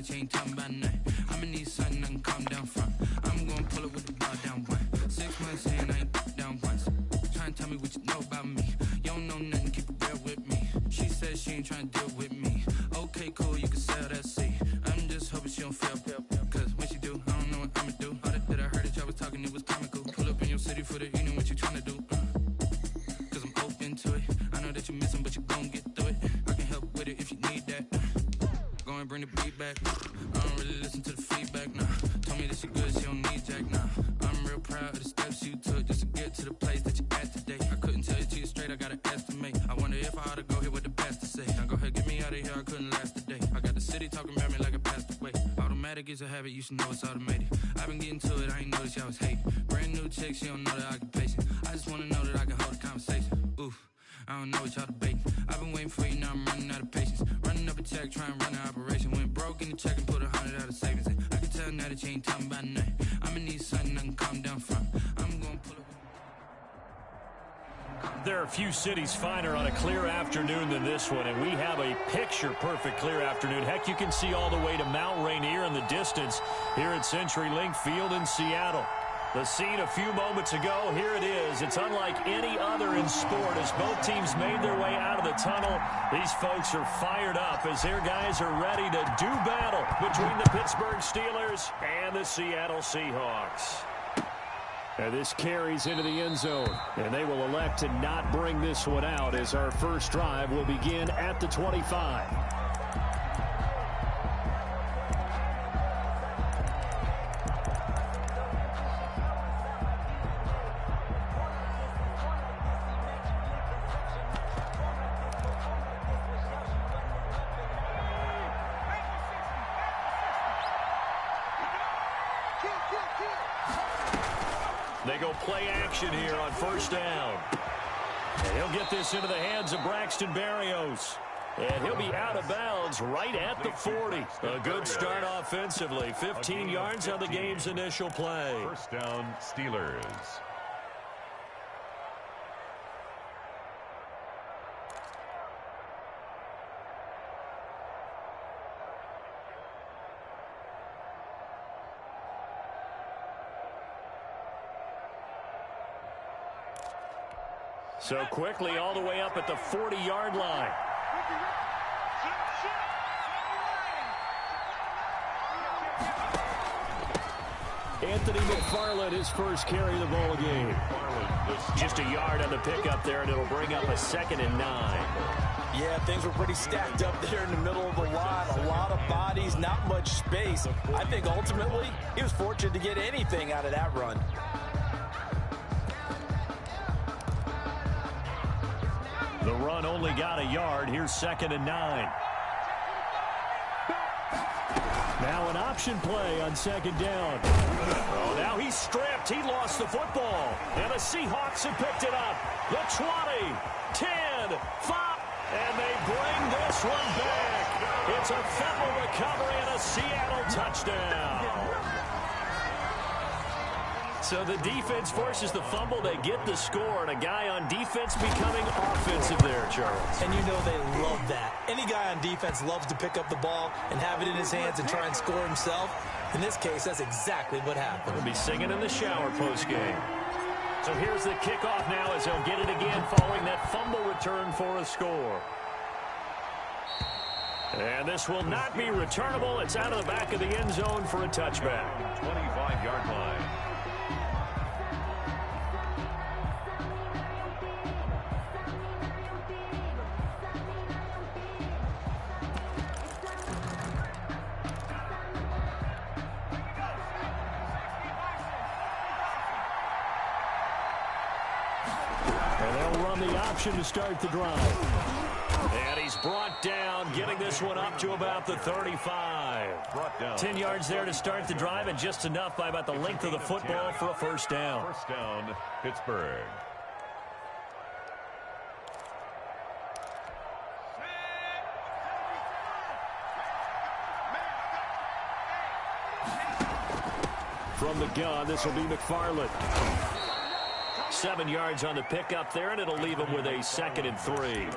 that you ain't talking about nothing. I'ma need something I can calm down from. I'm gonna pull it with the ball down one. 6 months in, I ain't down once. Trying to tell me what you know about me. You don't know nothing, keep it real with me. She said she ain't trying to deal with me. Okay, cool, you can sell that seat. I'm just hoping she don't fail. Cause when she do, I don't know what I'ma do. All that I heard that y'all was talking, it was comical. Pull up in your city for the evening, what you trying to do? Cause I'm open to it. I know that you missing, but you gon' get through it. I can help with it if you need that. Go and bring the beat back. I don't really listen to the feedback, nah. Told me that she good, she don't need Jack, nah. I'm real proud of the steps you took just to get to the place that you at today. I couldn't tell you to you straight, I gotta estimate. I wonder if I ought to go here with the best to say. Now go ahead, get me out of here, I couldn't last a day. I got the city talking about me like I passed away. Automatic is a habit, you should know it's automated. I've been getting to it, I ain't noticed y'all was hating. Brand new chick, she don't know the occupation. I just wanna know that I can hold a conversation. Oof, I don't know what y'all debating. I've been waiting for you, now I'm running out of patience. Running up a check, trying to run an operation. Went broke in the check and put 100 out of savings in. I can tell now that you ain't talking about nothing. I'ma need something I can calm down from. I'm gonna pull it. There are a few cities finer on a clear afternoon than this one, and we have a picture-perfect clear afternoon. Heck, you can see all the way to Mount Rainier in the distance here at CenturyLink Field in Seattle. The scene a few moments ago, here it is. It's unlike any other in sport as both teams made their way out of the tunnel. These folks are fired up as their guys are ready to do battle between the Pittsburgh Steelers and the Seattle Seahawks. And this carries into the end zone, and they will elect to not bring this one out as our first drive will begin at the 25. They go play action here on first down. And he'll get this into the hands of Braxton Berrios. And he'll be out of bounds right at the 40. A good start offensively. 15 yards on the game's initial play. First down, Steelers. So quickly all the way up at the 40-yard line. Anthony McFarland, his first carry of the ball game. Just a yard on the pickup there, and it'll bring up a 2nd and 9. Yeah, things were pretty stacked up there in the middle of the line. A lot of bodies, not much space. I think ultimately he was fortunate to get anything out of that run. The run only got a yard. Here's 2nd and 9. Now an option play on 2nd down. Oh, now he's stripped. He lost the football. And the Seahawks have picked it up. The 20, 10, 5. And they bring this one back. It's a fumble recovery and a Seattle touchdown. So the defense forces the fumble. They get the score, and a guy on defense becoming offensive there, Charles. And you know they love that. Any guy on defense loves to pick up the ball and have it in his hands and try and score himself. In this case, that's exactly what happened. He'll be singing in the shower post-game. So here's the kickoff now as he'll get it again following that fumble return for a score. And this will not be returnable. It's out of the back of the end zone for a touchback. 25-yard line. The option to start the drive. And he's brought down, getting this one up to about the 35. Brought down. 10 yards there to start the drive, and just enough by about the length of the football for a first down. First down, Pittsburgh. From the gun, this will be McFarland. 7 yards on the pickup there, and it'll leave him with a 2nd and 3.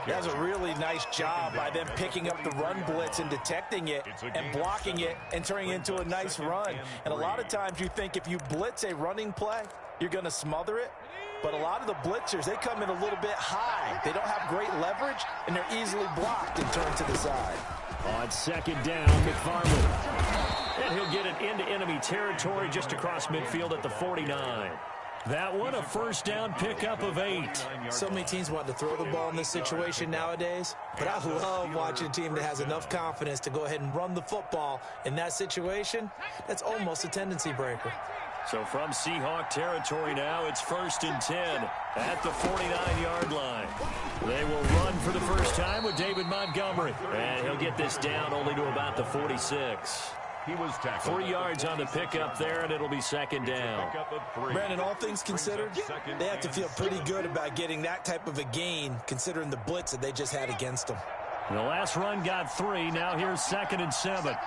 That's a really nice job by them picking up the run blitz and detecting it and blocking it and turning it into a nice run. And a lot of times you think if you blitz a running play, you're going to smother it. But a lot of the blitzers, they come in a little bit high. They don't have great leverage, and they're easily blocked and turned to the side. On 2nd down, McFarland. And he'll get it into enemy territory just across midfield at the 49. That one, a first down pickup of 8. So many teams want to throw the ball in this situation nowadays, but I love watching a team that has enough confidence to go ahead and run the football in that situation. That's almost a tendency breaker. So from Seahawk territory now, it's 1st and 10 at the 49-yard line. They will run for the first time with David Montgomery, and he'll get this down only to about the 46. He was tackled. 3 yards on the pickup there, and it'll be 2nd down. Brandon, all things considered, they have to feel pretty good about getting that type of a gain, considering the blitz that they just had against them. The last run got 3. Now here's 2nd and 7.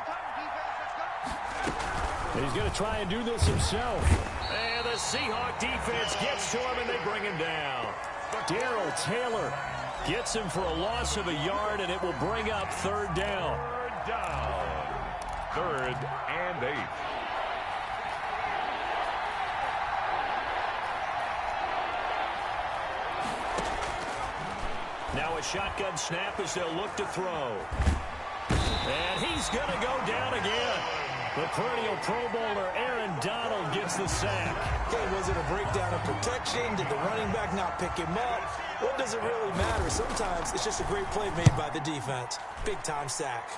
He's going to try and do this himself. And the Seahawk defense gets to him, and they bring him down. Darrell Taylor gets him for a loss of a yard, and it will bring up 3rd down. 3rd down. 3rd and 8. Now a shotgun snap as they'll look to throw. And he's going to go down again. The perennial Pro Bowler Aaron Donald gets the sack. Okay, was it a breakdown of protection? Did the running back not pick him up? What does it really matter? Sometimes it's just a great play made by the defense. Big-time sack.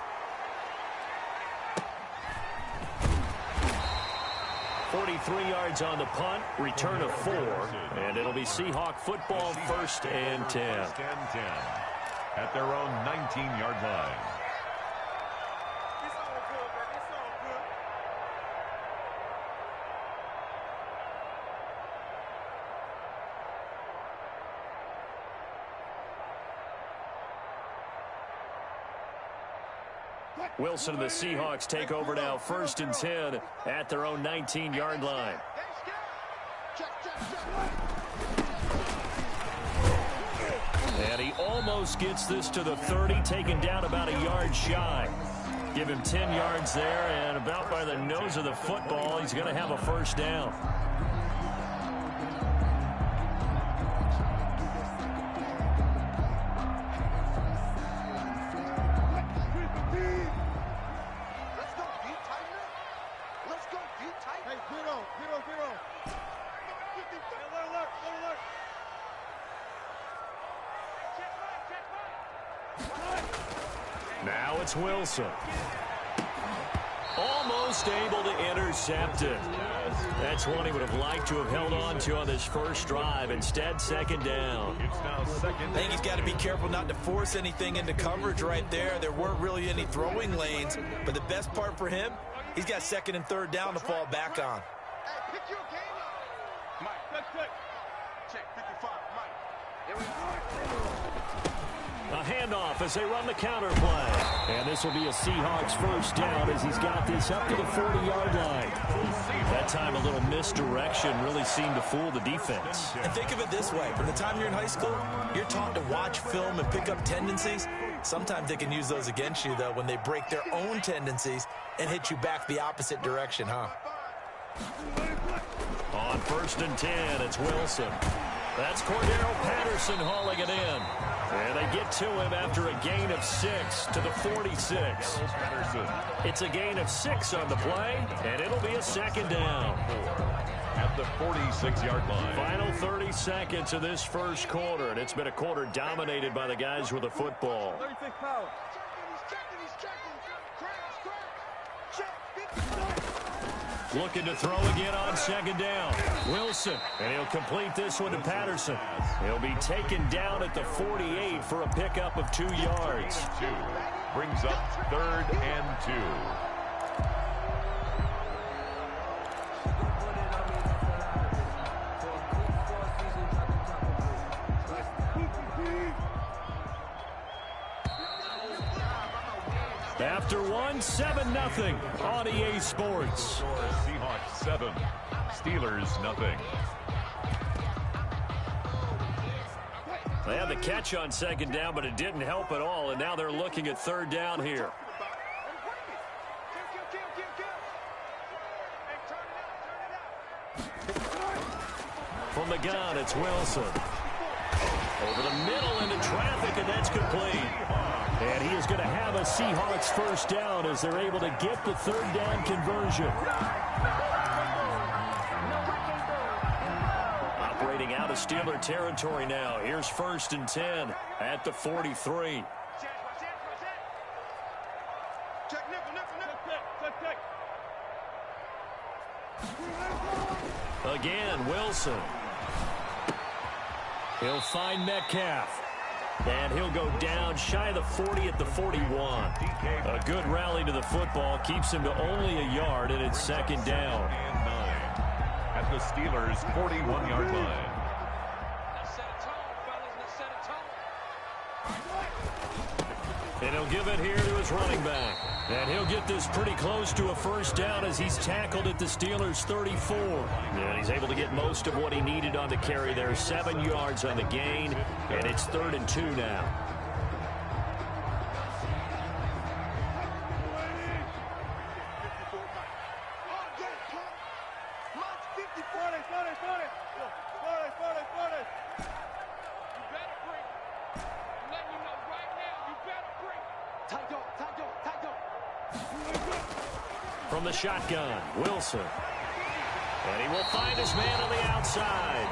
43 yards on the punt, return of 4, and it'll be Seahawk football 1st and 10. 1st and 10 at their own 19-yard line. Wilson and the Seahawks take over now, 1st and 10 at their own 19-yard line. And he almost gets this to the 30, taken down about a yard shy. Give him 10 yards there, and about by the nose of the football, he's going to have a 1st down. Now it's Wilson. Almost able to intercept it. That's one he would have liked to have held on to on this first drive. Instead, 2nd down. It's now 2nd. I think he's got to be careful not to force anything into coverage right there. There weren't really any throwing lanes, but the best part for him, he's got 2nd and 3rd down to fall back on. Hey, pick your game up. Mike, quick. Check 55, Mike. Here we go. A handoff as they run the counter play. And this will be a Seahawks 1st down as he's got this up to the 40-yard line. That time a little misdirection really seemed to fool the defense. And think of it this way. From the time you're in high school, you're taught to watch film and pick up tendencies. Sometimes they can use those against you, though, when they break their own tendencies and hit you back the opposite direction, huh? On 1st and 10, it's Wilson. That's Cordero Patterson hauling it in. And they get to him after a gain of 6 to the 46. It's a gain of 6 on the play, and it'll be a 2nd down. At the 46-yard line. Final 30 seconds of this first quarter, and it's been a quarter dominated by the guys with the football. 36 power. Looking to throw again on 2nd down. Wilson, and he'll complete this one to Patterson. He'll be taken down at the 48 for a pickup of 2 yards. 2 brings up 3rd and 2. After one, 7-0 on EA Sports. Seahawks 7, Steelers 0. They had the catch on second down, but it didn't help at all, and now they're looking at third down here. From the gun, it's Wilson. Over the middle into traffic, and that's complete. And he is going to have a Seahawks first down as they're able to get the third down conversion. Operating out of Steeler territory now. Here's 1st and 10 at the 43. Again, Wilson. He'll find Metcalf. And he'll go down shy of the 40 at the 41. A good rally to the football keeps him to only a yard, and it's second down. And 9 at the Steelers' 41-yard line. And he'll give it here to his running back. And he'll get this pretty close to a first down as he's tackled at the Steelers' 34. And he's able to get most of what he needed on the carry there. 7 yards on the gain, and it's 3rd and 2 now. From the shotgun, Wilson. And he will find his man on the outside.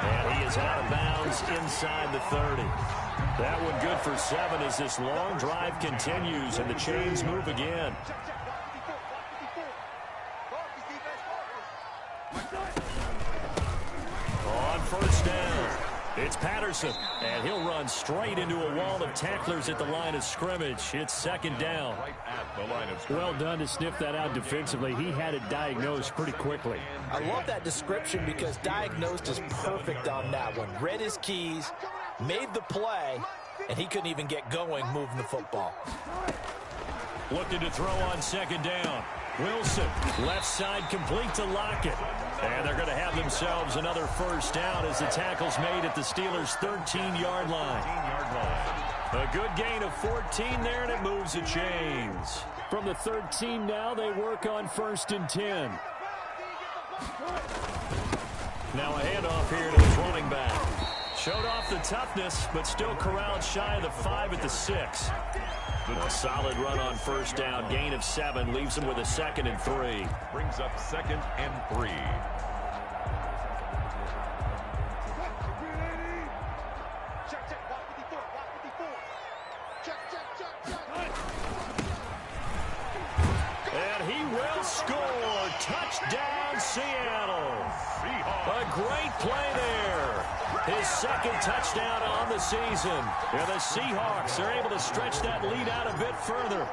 And he is out of bounds inside the 30. That one good for 7 as this long drive continues and the chains move again. On first down, it's Patterson. And he'll run straight into a wall of tacklers at the line of scrimmage. It's second down. Right at the line of scrimmage. Well done to sniff that out defensively. He had it diagnosed pretty quickly. I love that description because diagnosed is perfect on that one. Read his keys, made the play, and he couldn't even get going moving the football. Looking to throw on second down. Wilson, left side complete to Lockett. And they're going to have themselves another first down as the tackle's made at the Steelers' 13-yard line. A good gain of 14 there, and it moves the chains. From the 13 now, they work on 1st and 10. Now a handoff here to his running back. Showed off the toughness, but still corralled shy of the 5 at the 6. A solid run on first down. Gain of 7 leaves him with a 2nd and 3. Brings up 2nd and 3. And he will score. Touchdown, Seattle. A great play there. His 2nd touchdown on the season. And the Seahawks are able to stretch that lead out a bit further.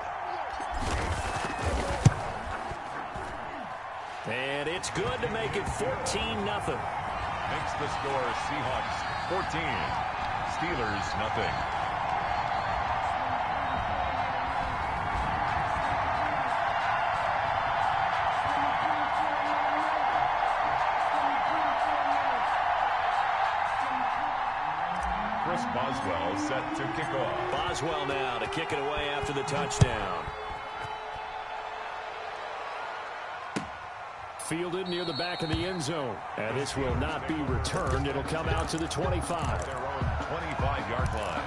And it's good to make it 14-0. Makes the score Seahawks 14. Steelers nothing. Boswell set to kick off. Boswell now to kick it away after the touchdown. Fielded near the back of the end zone. And this will not be returned. It'll come out to the 25. Their own 25-yard line.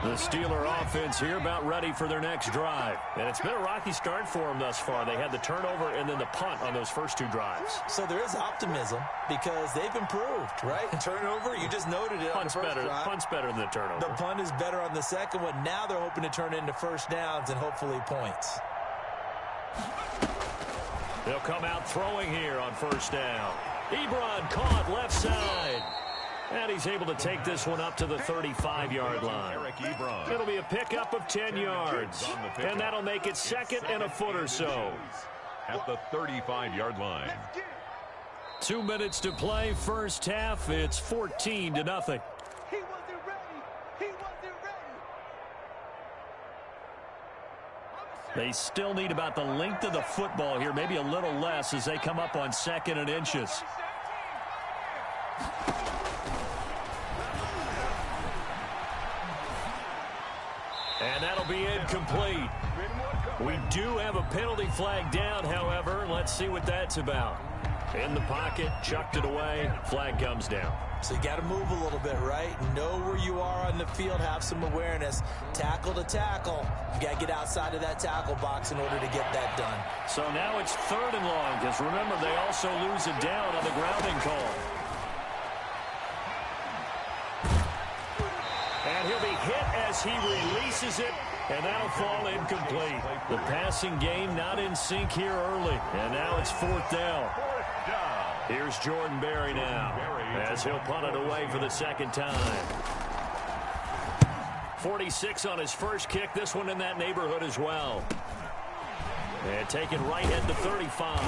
The Steeler offense here about ready for their next drive. And it's been a rocky start for them thus far. They had the turnover and then the punt on those first 2 drives. So there is optimism because they've improved, right? Turnover, you just noted it on the first drive. Punt's better than the turnover. The punt is better on the second one. Now they're hoping to turn it into first downs and hopefully points. They'll come out throwing here on first down. Ebron caught left side. And he's able to take this one up to the 35-yard line. It'll be a pickup of 10 yards. And that'll make it 2nd and a foot or so. At the 35-yard line. 2 minutes to play, first half. It's 14-0. He wasn't ready. He wasn't ready. They still need about the length of the football here, maybe a little less as they come up on 2nd and inches. And that'll be incomplete. We do have a penalty flag down, however. Let's see what that's about. In the pocket, chucked it away, flag comes down. So you got to move a little bit, right? Know where you are on the field, have some awareness. Tackle to tackle. You got to get outside of that tackle box in order to get that done. So now it's 3rd and long, because remember, they also lose it down on the grounding call. And he'll be hit as he releases it, and that'll fall incomplete. The passing game not in sync here early, and now it's 4th down. Here's Jordan Berry now, as he'll punt it away for the 2nd time. 46 on his first kick, this one in that neighborhood as well. And taken right at the 35.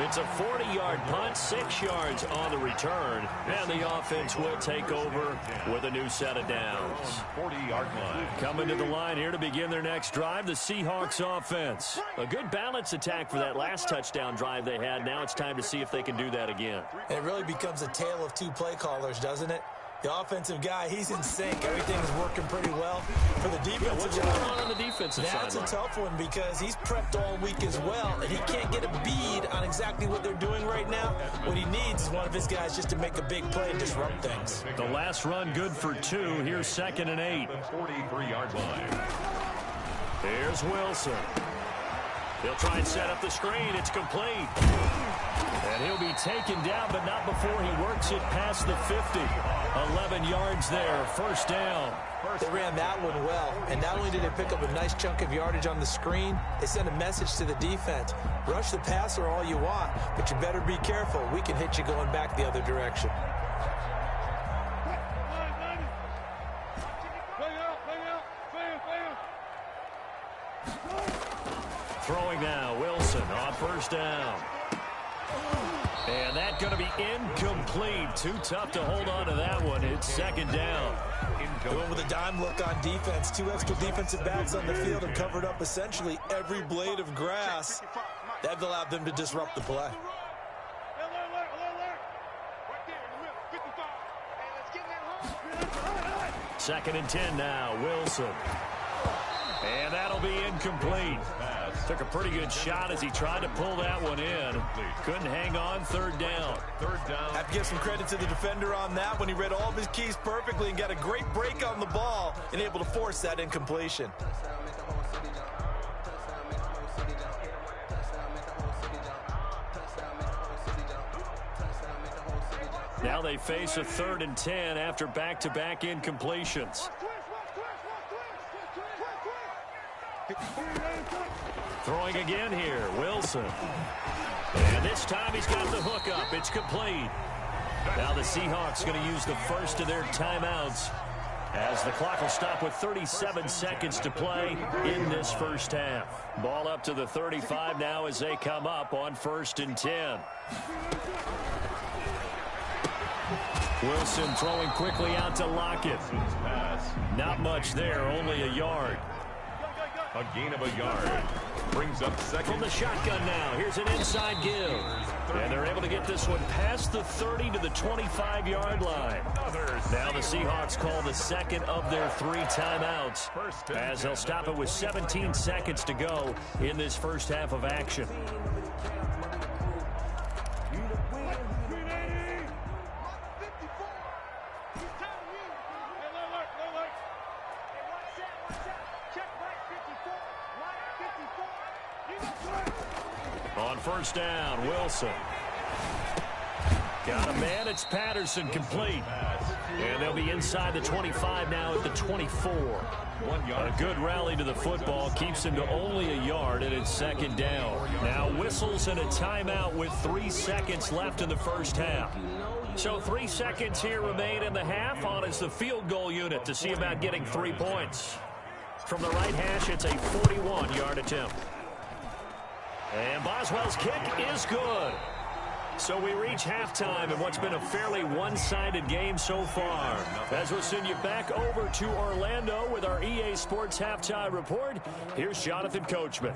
It's a 40-yard punt, 6 yards on the return, and the offense will take over with a new set of downs. 40-yard line. Coming to the line here to begin their next drive, the Seahawks offense. A good balance attack for that last touchdown drive they had. Now it's time to see if they can do that again. And it really becomes a tale of 2 play callers, doesn't it? The offensive guy, he's in sync. Everything is working pretty well. For the defensive What's going on the defensive side? That's a tough one because he's prepped all week as well, and he can't get a bead on exactly what they're doing right now. What he needs is one of his guys just to make a big play and disrupt things. The last run good for 2. Here's 2nd and 8. 43-yard line. Here's Wilson. He'll try and set up the screen. It's complete. And he'll be taken down, but not before he works it past the 50. 11 yards there, 1st down. They ran that one well, and not only did they pick up a nice chunk of yardage on the screen, they sent a message to the defense. Rush the passer all you want, but you better be careful. We can hit you going back the other direction. Throwing now, Wilson on 1st down. And that's going to be incomplete. Too tough to hold on to that one. It's 2nd down. Going with a dime look on defense. 2 extra defensive backs on the field and covered up essentially every blade of grass. That allowed them to disrupt the play. 2nd and 10 now, Wilson. And that'll be incomplete. Took a pretty good shot as he tried to pull that one in. Couldn't hang on, 3rd down. Have to give some credit to the defender on that when he read all of his keys perfectly and got a great break on the ball and able to force that incompletion. Now they face a 3rd and 10 after back-to-back incompletions. Throwing again here, Wilson. And this time he's got the hook up. It's complete. Now the Seahawks going to use the first of their timeouts as the clock will stop with 37 seconds to play in this first half. Ball up to the 35 now as they come up on 1st and 10. Wilson throwing quickly out to Lockett. Not much there, only a yard. A gain of a yard. Brings up 2nd. From the shotgun now, here's an inside give. And they're able to get this one past the 30 to the 25-yard line. Now the Seahawks call the 2nd of their 3 timeouts as they'll stop it with 17 seconds to go in this first half of action. On 1st down, Wilson. Got a man, it's Patterson, complete. And they'll be inside the 25 now at the 24. 1 yard. A good rally to the football keeps him to only a yard, and it's 2nd down. Now whistles and a timeout with 3 seconds left in the first half. So 3 seconds here remain in the half. On is the field goal unit to see about getting 3 points. From the right hash, it's a 41-yard attempt. And Boswell's kick is good. So we reach halftime in what's been a fairly one-sided game so far. As we'll send you back over to Orlando with our EA Sports Halftime Report, here's Jonathan Coachman.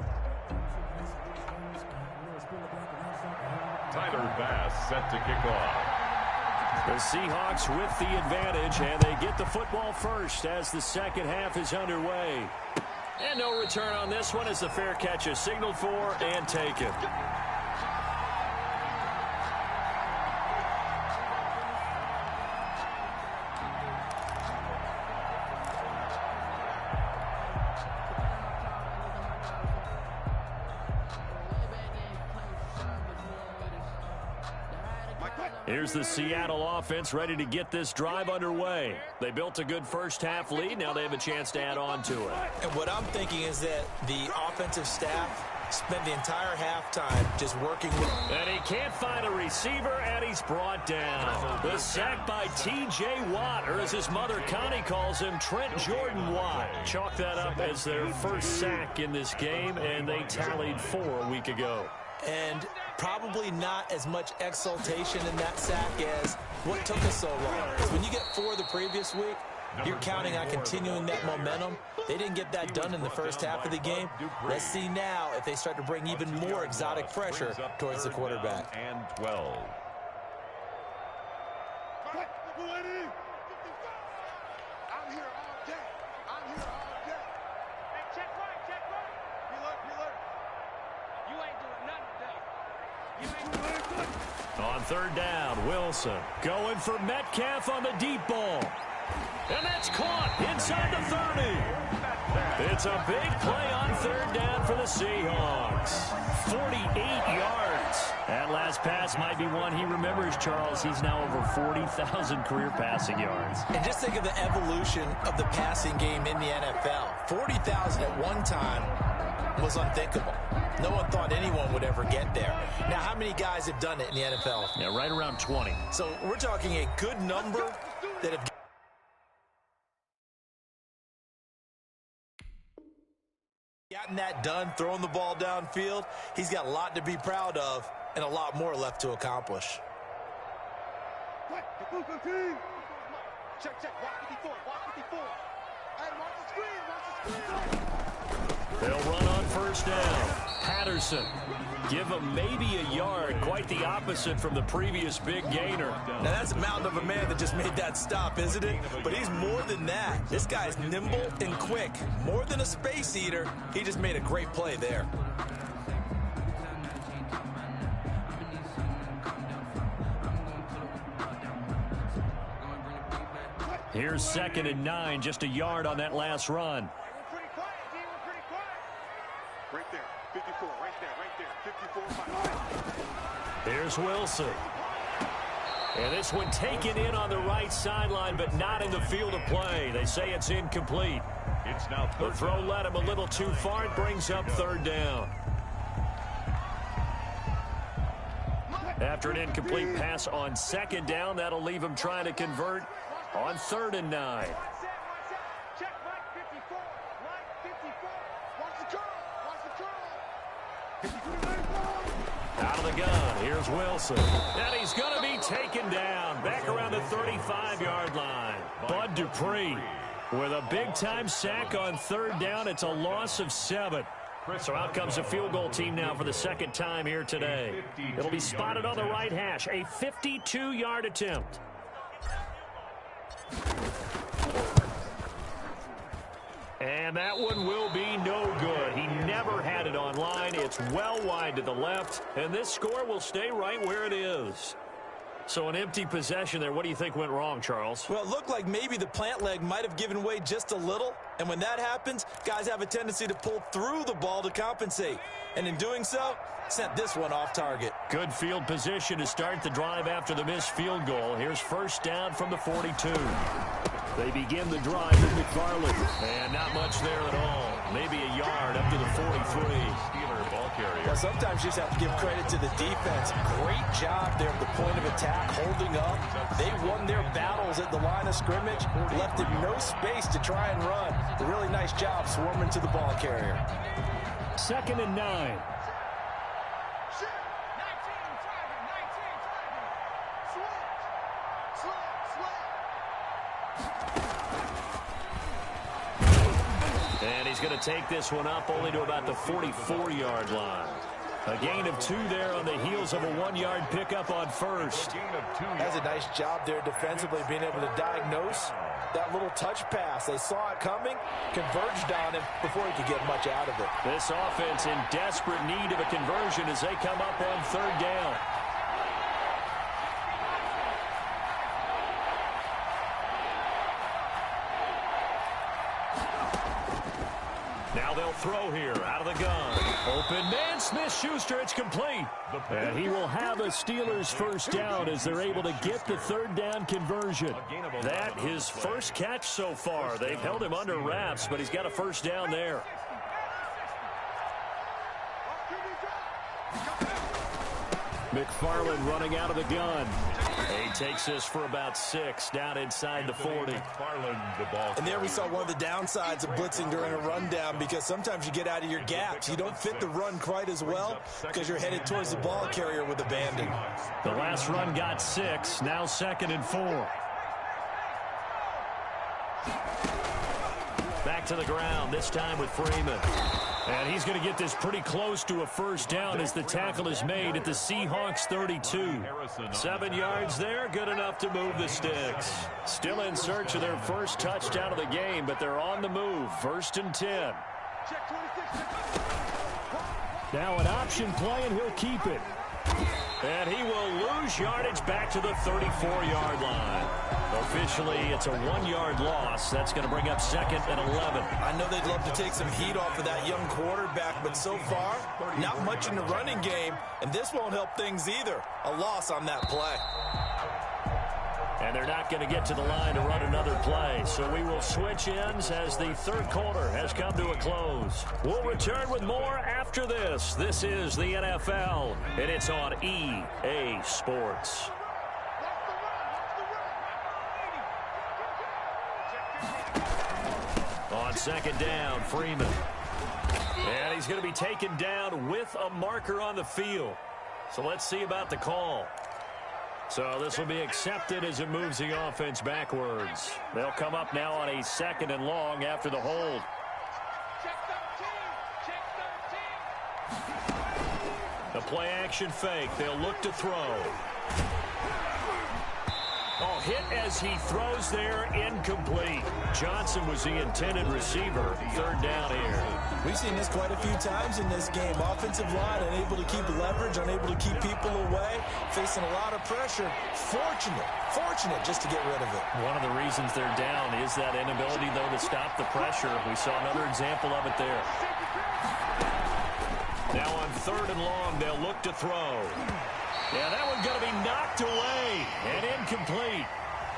Tyler Bass set to kick off. The Seahawks with the advantage, and they get the football first as the second half is underway. And no return on this one as the fair catch is signaled for and taken. Here's the Seattle offense ready to get this drive underway. They built a good first-half lead. Now they have a chance to add on to it. And what I'm thinking is that the offensive staff spent the entire halftime just working with... And he can't find a receiver, and he's brought down. The sack by T.J. Watt, or as his mother Connie calls him, Trent Jordan Watt. Chalk that up as their first sack in this game, and they tallied 4 a week ago. And probably not as much exultation in that sack as what took us so long. Because when you get 4 the previous week, you're counting on continuing that momentum. They didn't get that done in the first half of the game. Let's see now if they start to bring even more exotic pressure towards the quarterback. And 12. On third down, Wilson going for Metcalf on the deep ball. And that's caught inside the 30. It's a big play on third down for the Seahawks. 48 yards. That last pass might be one he remembers, Charles. He's now over 40,000 career passing yards. And just think of the evolution of the passing game in the NFL. 40,000 at one time was unthinkable. No one thought anyone would ever get there. Now, how many guys have done it in the NFL? Yeah, right around 20. So we're talking a good number that have gotten that done, throwing the ball downfield. He's got a lot to be proud of and a lot more left to accomplish. Check, watch 54, watch 54. Hey, watch the screen. They'll run on first down. Patterson, give him maybe a yard. Quite the opposite from the previous big gainer. Now, that's a mountain of a man that just made that stop, isn't it? But he's more than that. This guy's nimble and quick. More than a space eater. He just made a great play there. Here's 2nd and 9, just a yard on that last run. Right there, 54, right there, 54. Here's Wilson. And this one taken in on the right sideline, but not in the field of play. They say it's incomplete. It's now The throw led him a little too far. It brings up third down. After an incomplete pass on 2nd down, that'll leave him trying to convert on 3rd and 9. Out of the gun, here's Wilson. And he's going to be taken down back around the 35-yard line. Bud Dupree with a big-time sack on 3rd down. It's a loss of 7. So out comes a field goal team now for the 2nd time here today. It'll be spotted on the right hash. A 52-yard attempt. And that one will be no good. He never had it on line. It's well wide to the left. And this score will stay right where it is. So an empty possession there. What do you think went wrong, Charles? Well, it looked like maybe the plant leg might have given way just a little. And when that happens, guys have a tendency to pull through the ball to compensate. And in doing so, sent this one off target. Good field position to start the drive after the missed field goal. Here's first down from the 42. They begin the drive with McFarland. And not much there at all. Maybe a yard up to the 43. Steeler ball carrier. Well, sometimes you just have to give credit to the defense. Great job there at the point of attack, holding up. They won their battles at the line of scrimmage, left him no space to try and run. A really nice job swarming to the ball carrier. 2nd and 9. And he's going to take this one up only to about the 44-yard line. A gain of 2 there on the heels of a 1-yard pickup on first. Has a nice job there defensively, being able to diagnose that little touch pass. They saw it coming, converged on him before he could get much out of it. This offense in desperate need of a conversion as they come up on 3rd down. Now they'll throw here out of the gun. Open man, Smith-Schuster, it's complete. And he will have a Steelers first down as they're able to get the 3rd down conversion. That his first catch so far. They've held him under wraps, but he's got a first down there. McFarland running out of the gun. He takes this for about 6 down inside the 40. And there we saw one of the downsides of blitzing during a rundown, because sometimes you get out of your gaps. You don't fit the run quite as well because you're headed towards the ball carrier with abandon. The last run got 6. Now 2nd and 4. Back to the ground, this time with Freeman. And he's going to get this pretty close to a first down as the tackle is made at the Seahawks 32. 7 yards there, good enough to move the sticks. Still in search of their first touchdown of the game, but they're on the move. 1st and 10. Now an option play, and he'll keep it. And he will lose yardage back to the 34-yard line. Officially, it's a 1-yard loss. That's going to bring up 2nd and 11. I know they'd love to take some heat off of that young quarterback, but so far, not much in the running game, and this won't help things either. A loss on that play. And they're not going to get to the line to run another play. So we will switch ends as the 3rd quarter has come to a close. We'll return with more after this. This is the NFL, and it's on EA Sports. On 2nd down, Freeman. And he's going to be taken down with a marker on the field. So let's see about the call. So this will be accepted as it moves the offense backwards. They'll come up now on a 2nd and long after the hold. The play action fake. They'll look to throw. Oh, hit as he throws there, incomplete. Johnson was the intended receiver. 3rd down here. We've seen this quite a few times in this game. Offensive line unable to keep leverage, unable to keep people away, facing a lot of pressure. Fortunate just to get rid of it. One of the reasons they're down is that inability, though, to stop the pressure. We saw another example of it there. Now on 3rd and long, they'll look to throw. Yeah, that one's going to be knocked away and incomplete.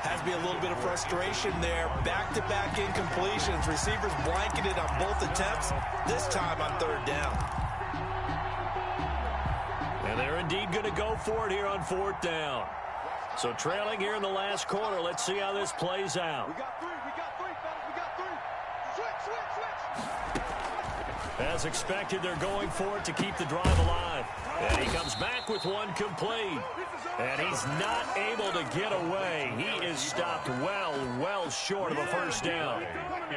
Has to be a little bit of frustration there. Back-to-back incompletions. Receivers blanketed on both attempts, this time on 3rd down. And they're indeed going to go for it here on 4th down. So trailing here in the last quarter. Let's see how this plays out. We got 3, fellas. We got 3. Switch. As expected, they're going for it to keep the drive alive. And he comes back with one complete. And he's not able to get away. He is stopped well short of a first down.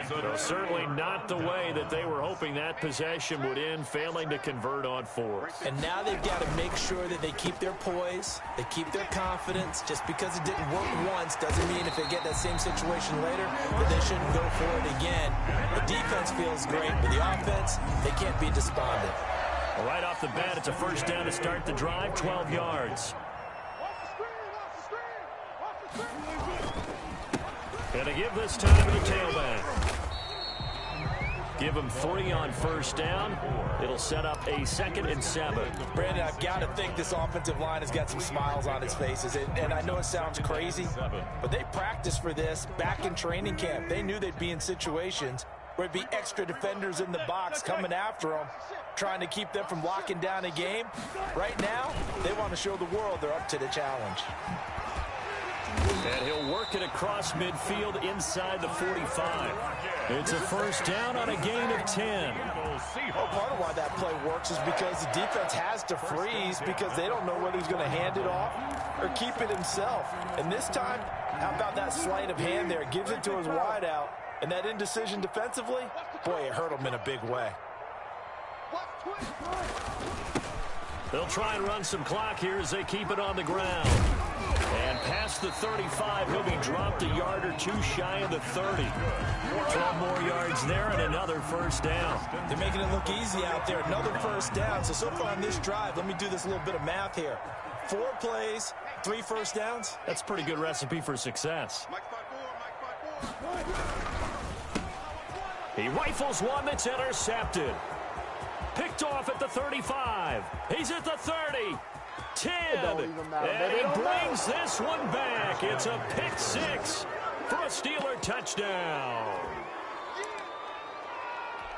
So certainly not the way that they were hoping that possession would end, failing to convert on 4th. And now they've got to make sure that they keep their poise, they keep their confidence. Just because it didn't work once doesn't mean if they get that same situation later that they shouldn't go for it again. The defense feels great, but the offense, they can't be despondent. Right off the bat, it's a first down to start the drive, 12 yards. And to give this time to the tailback. Give him 3 on first down. It'll set up a 2nd and 7. Brandon, I've got to think this offensive line has got some smiles on its faces. And I know it sounds crazy, but they practiced for this back in training camp. They knew they'd be in situations where it'd be extra defenders in the box coming after them, trying to keep them from locking down a game. Right now, they want to show the world they're up to the challenge. And he'll work it across midfield inside the 45. It's a first down on a gain of 10. Well, part of why that play works is because the defense has to freeze because they don't know whether he's going to hand it off or keep it himself. And this time, how about that sleight of hand there? Gives it to his wideout. And that indecision defensively, boy, it hurt him in a big way. They'll try and run some clock here as they keep it on the ground. And past the 35, he'll be dropped a yard or two shy of the 30. 12 more yards there and another first down. They're making it look easy out there. Another first down. So far on this drive, let me do this little bit of math here. 4 plays, 3 first downs. That's a pretty good recipe for success. He rifles one that's intercepted. Picked off at the 35. He's at the 30. 10. And he brings this one back. It's a pick 6 for a Steeler touchdown.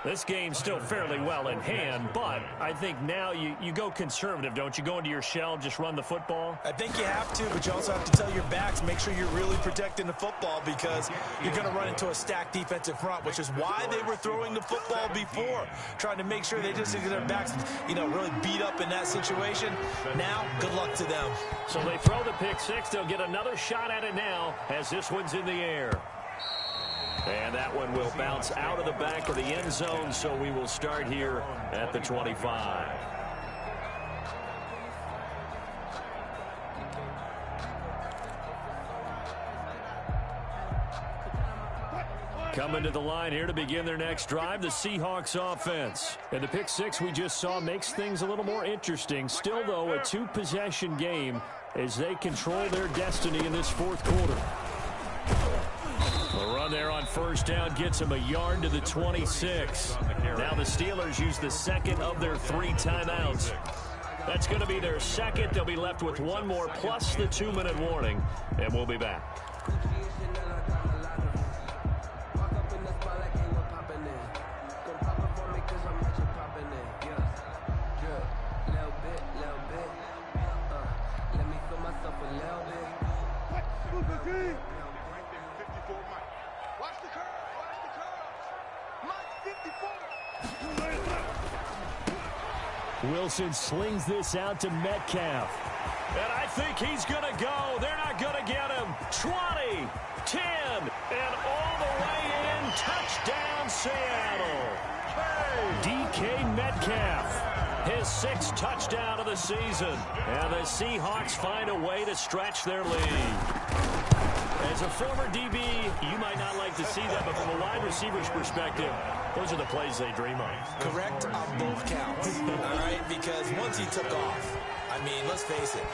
This game's still fairly well in hand, but I think now you go conservative, don't you? Go into your shell, just run the football? I think you have to, but you also have to tell your backs, make sure you're really protecting the football because you're going to run into a stacked defensive front, which is why they were throwing the football before, trying to make sure they just get their backs, really beat up in that situation. Now, good luck to them. So they throw the pick 6. They'll get another shot at it now as this one's in the air. And that one will bounce out of the back of the end zone, so we will start here at the 25. Coming to the line here to begin their next drive, the Seahawks offense. And the pick 6 we just saw makes things a little more interesting. Still, though, a 2-possession game as they control their destiny in this fourth quarter. The run there on first down gets him a yard to the 26. Now the Steelers use the second of their 3 timeouts. That's going to be their second. They'll be left with one more plus the 2-minute warning, and we'll be back. Wilson slings this out to Metcalf. And I think he's going to go. They're not going to get him. 20, 10, and all the way in. Touchdown, Seattle. DK Metcalf, his 6th touchdown of the season. And the Seahawks find a way to stretch their lead. As a former DB, you might not like to see that, but from a wide receiver's perspective, those are the plays they dream of. Correct on both counts, all right? Because once he took off, I mean, let's face it,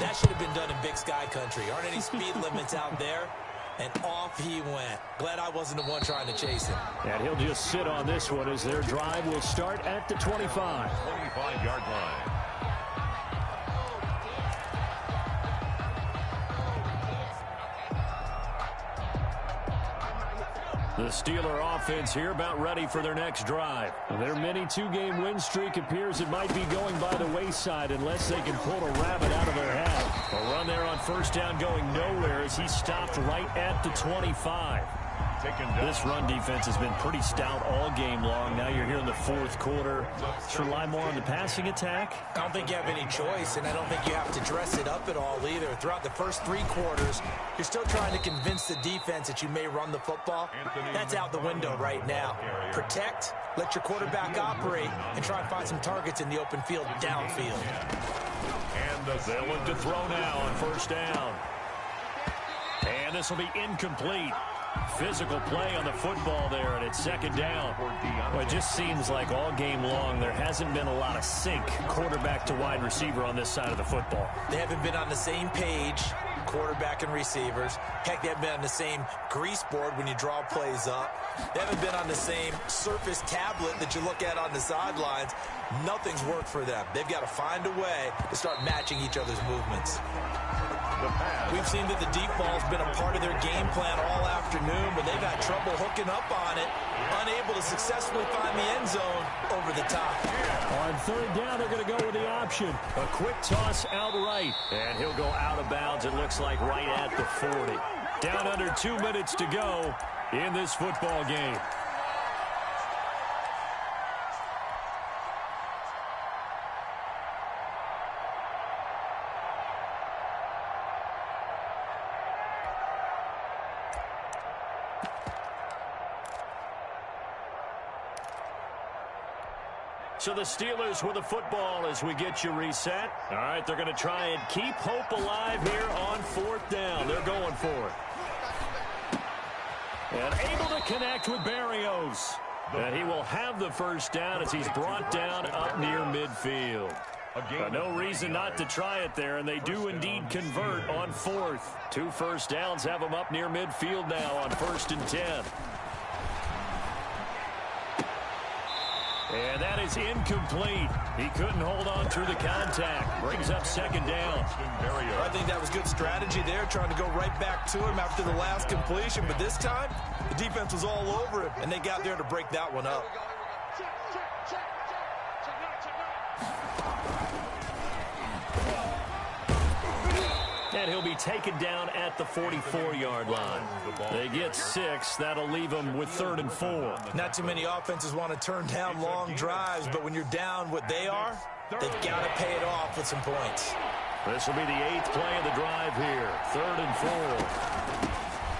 that should have been done in Big Sky country. Aren't any speed limits out there? And off he went. Glad I wasn't the one trying to chase him. And he'll just sit on this one as their drive will start at the 25. 25-yard line. The Steeler offense here about ready for their next drive. Their mini 2-game win streak appears it might be going by the wayside unless they can pull a rabbit out of their hat. A run there on first down going nowhere as he stopped right at the 25. This run defense has been pretty stout all game long. Now you're here in the fourth quarter. Let's rely more on the passing attack. I don't think you have any choice, and I don't think you have to dress it up at all either. Throughout the first 3 quarters, you're still trying to convince the defense that you may run the football. That's out the window right now. Protect, let your quarterback operate, and try and find some targets in the open field downfield. And they'll look to throw now on first down. And this will be incomplete. Physical play on the football there, and it's second down. Well, it just seems like all game long there hasn't been a lot of sync quarterback to wide receiver on this side of the football. They haven't been on the same page, quarterback and receivers. Heck, they haven't been on the same grease board when you draw plays up. They haven't been on the same surface tablet that you look at on the sidelines. Nothing's worked for them. They've got to find a way to start matching each other's movements. The pass. We've seen that the deep ball's been a part of their game plan all afternoon, but they've had trouble hooking up on it, unable to successfully find the end zone over the top. On third down, they're going to go with the option. A quick toss outright, and he'll go out of bounds, it looks like, right at the 40. Down under 2 minutes to go in this football game. So the Steelers with the football as we get you reset. All right, they're going to try and keep hope alive here on fourth down. They're going for it. And able to connect with Barrios. And he will have the first down as he's brought down up near midfield. No reason not to try it there, and they do indeed convert on fourth. 2 first downs have them up near midfield now on 1st and 10. And that is incomplete. He couldn't hold on through the contact. Brings up 2nd down. I think that was good strategy there, trying to go right back to him after the last completion. But this time, the defense was all over him, and they got there to break that one up. And he'll be taken down at the 44-yard line. They get 6. That'll leave them with 3rd and 4. Not too many offenses want to turn down long drives, but when you're down what they are, they've got to pay it off with some points. This will be the 8th play of the drive here. 3rd and 4.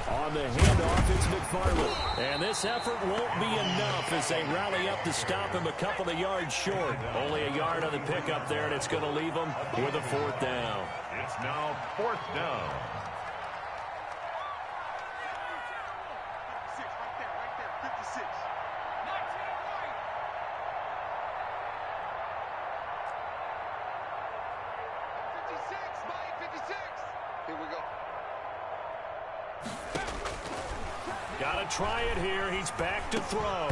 On the handoff, it's McFarland. And this effort won't be enough as they rally up to stop him a couple of yards short. Only a yard on the pickup there, and it's going to leave them with a 4th down. It's now 4th down. Got to try it here. He's back to throw.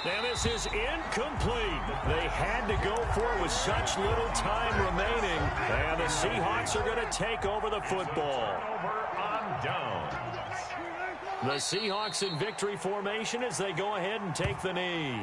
And this is incomplete. They had to go for it with such little time remaining. And the Seahawks are going to take over the football. Over on down. The Seahawks in victory formation as they go ahead and take the knee.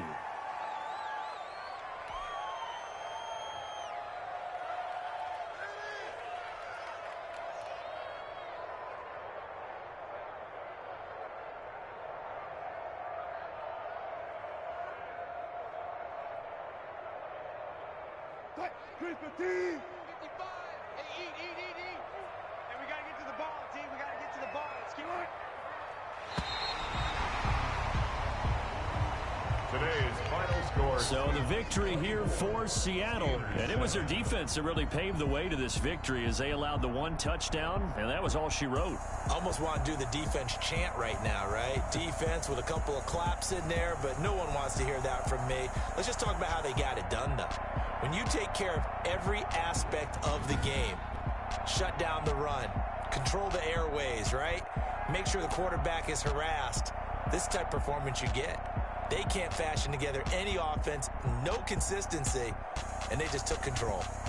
So the victory here for Seattle, and it was their defense that really paved the way to this victory as they allowed the 1 touchdown, and that was all she wrote. Almost want to do the defense chant right now, right? Defense with a couple of claps in there, but no one wants to hear that from me. Let's just talk about how they got it done, though. When you take care of every aspect of the game, shut down the run, control the airways, right? Make sure the quarterback is harassed. This type of performance you get. They can't fashion together any offense, no consistency, and they just took control.